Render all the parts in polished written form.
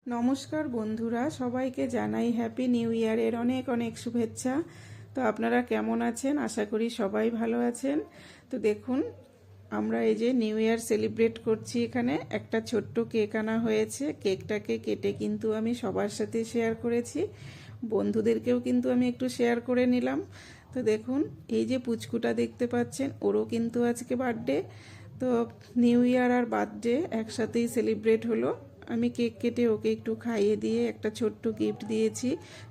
নমস্কার বন্ধুরা, সবাইকে জানাই হ্যাপি নিউ ইয়ারের অনেক অনেক শুভেচ্ছা। তো আপনারা কেমন আছেন? আশা করি সবাই ভালো আছেন। তো দেখুন, আমরা এই যে নিউ ইয়ার সেলিব্রেট করছি। এখানে একটা ছোট্ট কেক আনা হয়েছে। কেকটাকে কেটে কিন্তু আমি সবার সাথে শেয়ার করেছি, বন্ধুদেরকেও কিন্তু আমি একটু শেয়ার করে নিলাম। তো দেখুন, এই যে পুচকুটা দেখতে পাচ্ছেন, ওরও কিন্তু আজকে বার্থডে। তো নিউ ইয়ার আর বার্থডে একসাথেই সেলিব্রেট হলো। আমি কেক কেটে ওকে একটু খাইয়ে দিয়ে একটা ছোট্ট গিফট দিয়েছি।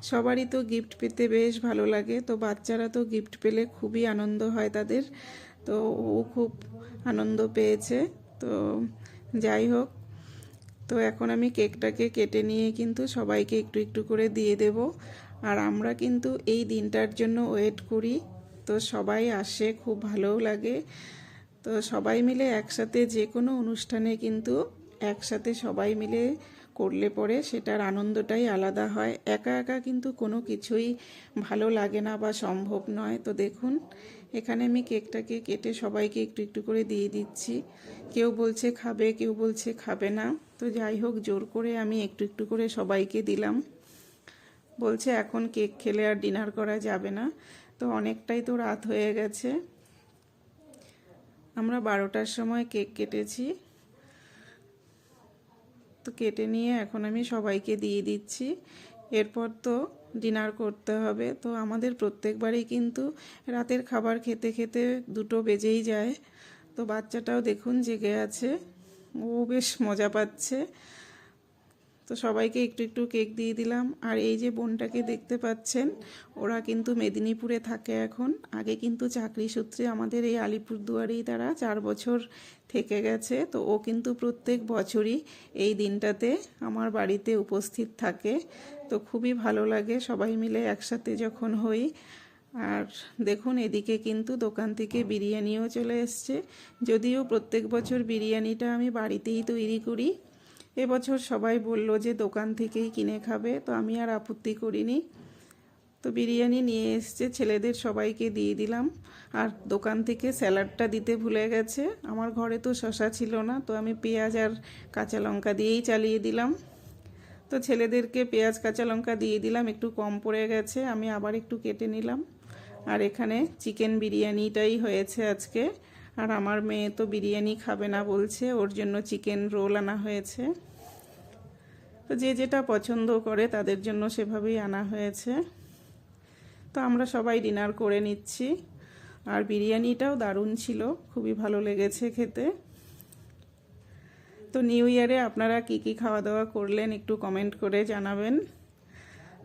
সবারই তো গিফট পেতে বেশ ভালো লাগে, তো বাচ্চারা তো গিফট পেলে খুবই আনন্দ হয় তাদের। তো ও খুব আনন্দ পেয়েছে। তো যাই হোক, তো এখন আমি কেকটাকে কেটে নিয়ে কিন্তু সবাইকে একটু একটু করে দিয়ে দেব। আর আমরা কিন্তু এই দিনটার জন্য ওয়েট করি। তো সবাই আসে, খুব ভালোও লাগে। তো সবাই মিলে একসাথে যে কোনো অনুষ্ঠানে কিন্তু একসাথে সবাই মিলে করলে পরে সেটার আনন্দটাই আলাদা হয়। একা একা কিন্তু কোনো কিছুই ভালো লাগে না বা সম্ভব নয়। তো দেখুন, এখানে আমি কেকটাকে কেটে সবাইকে একটু একটু করে দিয়ে দিচ্ছি। কেউ বলছে খাবে, কেউ বলছে খাবে না। তো যাই হোক, জোর করে আমি একটু একটু করে সবাইকে দিলাম। বলছে এখন কেক খেলে আর ডিনার করা যাবে না। তো অনেকটাই তো রাত হয়ে গেছে। আমরা 12টার সময় কেক কেটেছি। তো কেটে নিয়ে এখন আমি সবাইকে দিয়ে দিচ্ছি। এরপর তো ডিনার করতে হবে। তো আমাদের প্রত্যেকবারই কিন্তু রাতের খাবার খেতে খেতে 2টো বেজেই যায়। তো বাচ্চাটাও দেখুন জেগে আছে, ও বেশ মজা পাচ্ছে। তো সবাইকে একটু একটু কেক দিয়ে দিলাম। আর এই যে বোনটাকে দেখতে পাচ্ছেন, ওরা কিন্তু মেদিনীপুরে থাকে এখন। আগে কিন্তু চাকরি সূত্রে আমাদের এই আলিপুরদুয়ারেই তারা 4 বছর থেকে গেছে। তো ও কিন্তু প্রত্যেক বছরই এই দিনটাতে আমার বাড়িতে উপস্থিত থাকে। তো খুবই ভালো লাগে সবাই মিলে একসাথে যখন হই। আর দেখুন, এদিকে কিন্তু দোকান থেকে বিরিয়ানিও চলে এসছে। যদিও প্রত্যেক বছর বিরিয়ানিটা আমি বাড়িতেই তৈরি করি, এবছর সবাই বলল যে দোকান থেকেই কিনে খাবে, তো আমি আর আপত্তি করিনি। তো বিরিয়ানি নিয়ে এসছে, ছেলেদের সবাইকে দিয়ে দিলাম। আর দোকান থেকে স্যালাডটা দিতে ভুলে গেছে। আমার ঘরে তো শসা ছিল না, তো আমি পেঁয়াজ আর কাঁচা লঙ্কা দিয়েই চালিয়ে দিলাম। তো ছেলেদেরকে পেঁয়াজ কাঁচা লঙ্কা দিয়ে দিলাম, একটু কম পড়ে গেছে, আমি আবার একটু কেটে নিলাম। আর এখানে চিকেন বিরিয়ানিটাই হয়েছে আজকে। আর আমার মেয়ে তো বিরিয়ানি খাবে না বলছে, ওর জন্য চিকেন রোল আনা হয়েছে। তো যে যেটা পছন্দ করে তাদের জন্য সেভাবেই আনা হয়েছে। তো আমরা সবাই ডিনার করে নিচ্ছি। আর বিরিয়ানিটাও দারুণ ছিল, খুবই ভালো লেগেছে খেতে। তো নিউ ইয়ারে আপনারা কি কি খাওয়া দাওয়া করলেন একটু কমেন্ট করে জানাবেন।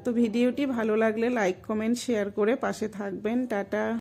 তো ভিডিওটি ভালো লাগলে লাইক কমেন্ট শেয়ার করে পাশে থাকবেন। টাটা।